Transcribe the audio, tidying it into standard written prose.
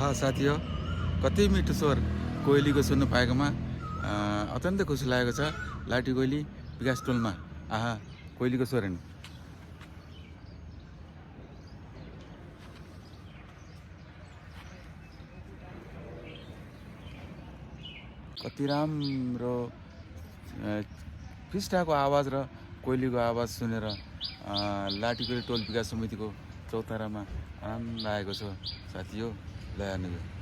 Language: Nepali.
आहा साथी हो, कति मिठो स्वर कोइलीको सुन्न पाएकोमा अत्यन्तै खुसी लागेको छ। लाटी कोइली विकास टोलमा आहा कोइलीको स्वर हेर्नु। कति राम्रो फिस्टाको आवाज र कोइलीको आवाज सुनेर लाटी कोइली टोल विकास समितिको चौतारामा आनन्द लागेको छ साथी हो। ल हेर्नु।